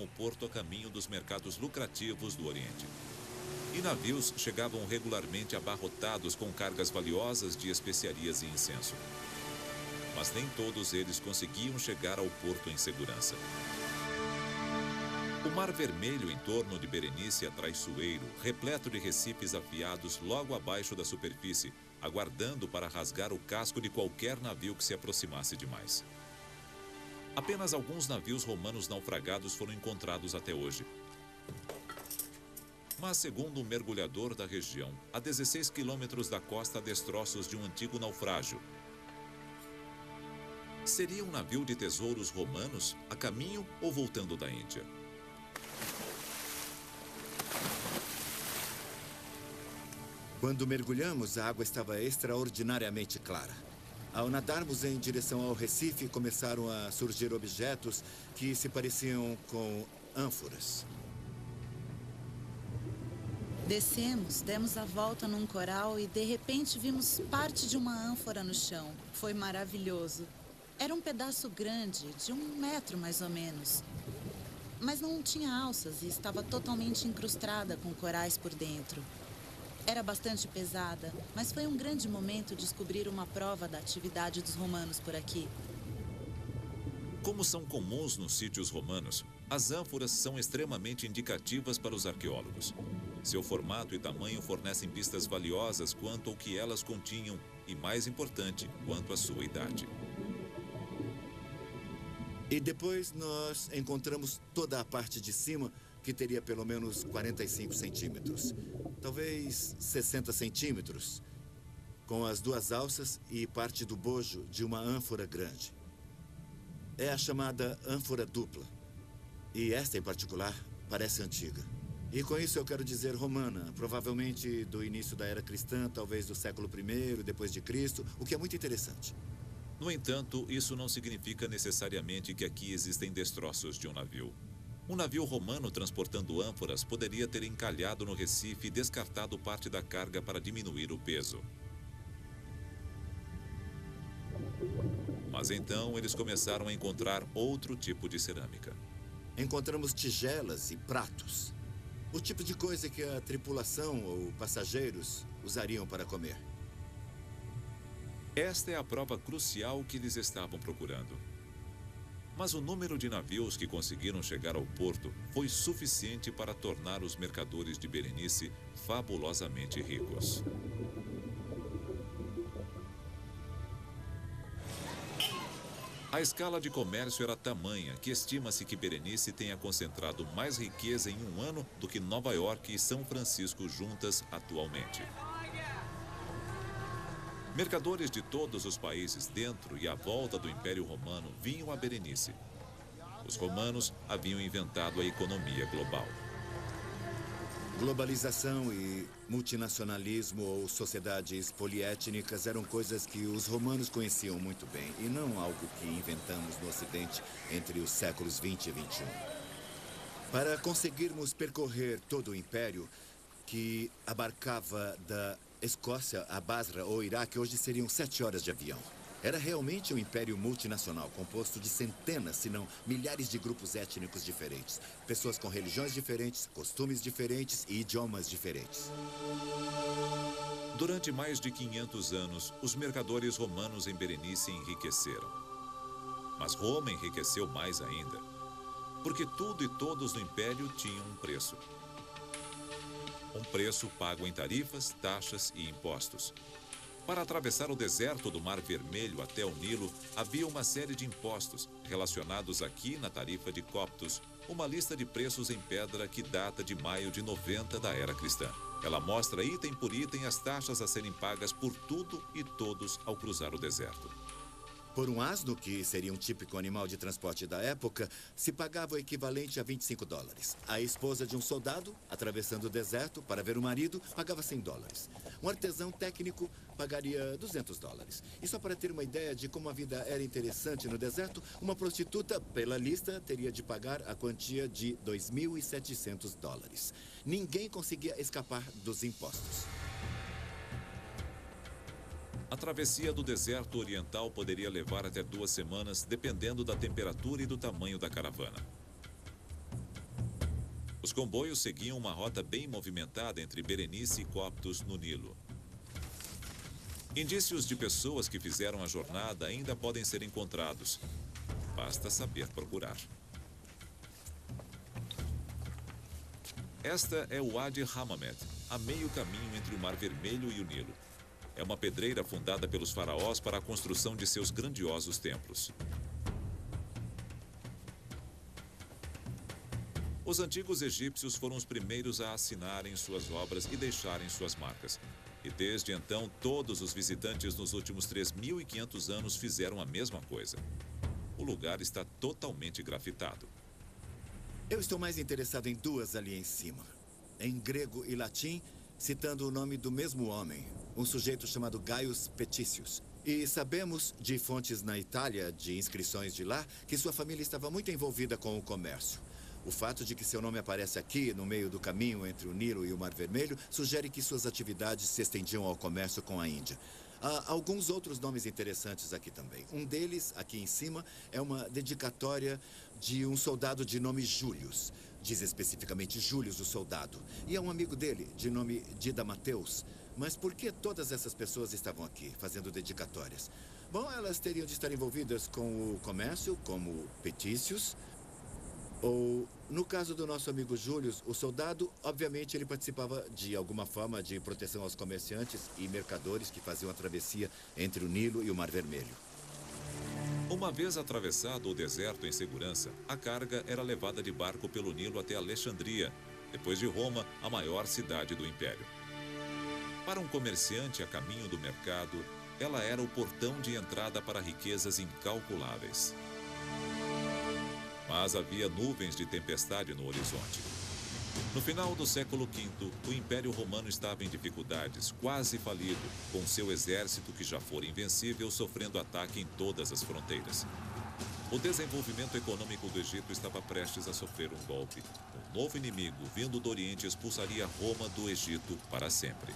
o porto a caminho dos mercados lucrativos do Oriente. E navios chegavam regularmente abarrotados com cargas valiosas de especiarias e incenso. Mas nem todos eles conseguiam chegar ao porto em segurança. O Mar Vermelho em torno de Berenice é traiçoeiro, repleto de recifes afiados logo abaixo da superfície, aguardando para rasgar o casco de qualquer navio que se aproximasse demais. Apenas alguns navios romanos naufragados foram encontrados até hoje. Mas, segundo um mergulhador da região, a 16 quilômetros da costa há destroços de um antigo naufrágio. Seria um navio de tesouros romanos a caminho ou voltando da Índia? Quando mergulhamos, a água estava extraordinariamente clara. Ao nadarmos em direção ao Recife, começaram a surgir objetos que se pareciam com ânforas. Descemos, demos a volta num coral e de repente vimos parte de uma ânfora no chão. Foi maravilhoso. Era um pedaço grande, de 1 metro mais ou menos. Mas não tinha alças e estava totalmente incrustada com corais por dentro. Era bastante pesada, mas foi um grande momento descobrir uma prova da atividade dos romanos por aqui. Como são comuns nos sítios romanos, as ânforas são extremamente indicativas para os arqueólogos. Seu formato e tamanho fornecem pistas valiosas quanto ao que elas continham e, mais importante, quanto à sua idade. E depois nós encontramos toda a parte de cima, que teria pelo menos 45 centímetros. Talvez 60 centímetros, com as 2 alças e parte do bojo de uma ânfora grande. É a chamada ânfora dupla. E esta, em particular, parece antiga. E com isso eu quero dizer romana, provavelmente do início da era cristã, talvez do século I depois de Cristo, o que é muito interessante. No entanto, isso não significa necessariamente que aqui existem destroços de um navio. Um navio romano transportando ânforas poderia ter encalhado no Recife e descartado parte da carga para diminuir o peso. Mas então eles começaram a encontrar outro tipo de cerâmica. Encontramos tigelas e pratos. O tipo de coisa que a tripulação ou passageiros usariam para comer. Esta é a prova crucial que eles estavam procurando. Mas o número de navios que conseguiram chegar ao porto foi suficiente para tornar os mercadores de Berenice fabulosamente ricos. A escala de comércio era tamanha que estima-se que Berenice tenha concentrado mais riqueza em um ano do que Nova York e São Francisco juntas atualmente. Mercadores de todos os países dentro e à volta do Império Romano vinham a Berenice. Os romanos haviam inventado a economia global. Globalização e multinacionalismo ou sociedades poliétnicas eram coisas que os romanos conheciam muito bem e não algo que inventamos no Ocidente entre os séculos 20 e 21. Para conseguirmos percorrer todo o Império, que abarcava da Escócia a Basra ou Iraque, hoje seriam 7 horas de avião. Era realmente um império multinacional, composto de centenas, se não milhares de grupos étnicos diferentes. Pessoas com religiões diferentes, costumes diferentes e idiomas diferentes. Durante mais de 500 anos, os mercadores romanos em Berenice enriqueceram. Mas Roma enriqueceu mais ainda, porque tudo e todos no império tinham um preço. Um preço pago em tarifas, taxas e impostos. Para atravessar o deserto do Mar Vermelho até o Nilo, havia uma série de impostos, relacionados aqui na tarifa de Coptos, uma lista de preços em pedra que data de maio de 90 da era cristã. Ela mostra item por item as taxas a serem pagas por tudo e todos ao cruzar o deserto. Por um asno, que seria um típico animal de transporte da época, se pagava o equivalente a 25 dólares. A esposa de um soldado, atravessando o deserto para ver o marido, pagava 100 dólares. Um artesão técnico pagaria 200 dólares. E só para ter uma ideia de como a vida era interessante no deserto, uma prostituta, pela lista, teria de pagar a quantia de 2.700 dólares. Ninguém conseguia escapar dos impostos. A travessia do deserto oriental poderia levar até 2 semanas, dependendo da temperatura e do tamanho da caravana. Os comboios seguiam uma rota bem movimentada entre Berenice e Coptos, no Nilo. Indícios de pessoas que fizeram a jornada ainda podem ser encontrados. Basta saber procurar. Esta é o Wadi Hammamet, a meio caminho entre o Mar Vermelho e o Nilo. É uma pedreira fundada pelos faraós para a construção de seus grandiosos templos. Os antigos egípcios foram os primeiros a assinarem suas obras e deixarem suas marcas. E desde então, todos os visitantes nos últimos 3.500 anos fizeram a mesma coisa. O lugar está totalmente grafitado. Eu estou mais interessado em duas ali em cima. Em grego e latim, citando o nome do mesmo homem, um sujeito chamado Gaius Peticius. E sabemos, de fontes na Itália, de inscrições de lá, que sua família estava muito envolvida com o comércio. O fato de que seu nome aparece aqui, no meio do caminho entre o Nilo e o Mar Vermelho, sugere que suas atividades se estendiam ao comércio com a Índia. Há alguns outros nomes interessantes aqui também. Um deles, aqui em cima, é uma dedicatória de um soldado de nome Július. Diz especificamente Július, o soldado. E é um amigo dele, de nome Dida Mateus. Mas por que todas essas pessoas estavam aqui, fazendo dedicatórias? Bom, elas teriam de estar envolvidas com o comércio, como Petícios. Ou, no caso do nosso amigo Július, o soldado, obviamente ele participava de alguma forma de proteção aos comerciantes e mercadores que faziam a travessia entre o Nilo e o Mar Vermelho. Uma vez atravessado o deserto em segurança, a carga era levada de barco pelo Nilo até Alexandria, depois de Roma, a maior cidade do Império. Para um comerciante a caminho do mercado, ela era o portão de entrada para riquezas incalculáveis. Mas havia nuvens de tempestade no horizonte. No final do século V, o Império Romano estava em dificuldades, quase falido, com seu exército, que já fora invencível, sofrendo ataque em todas as fronteiras. O desenvolvimento econômico do Egito estava prestes a sofrer um golpe. Um novo inimigo, vindo do Oriente, expulsaria Roma do Egito para sempre.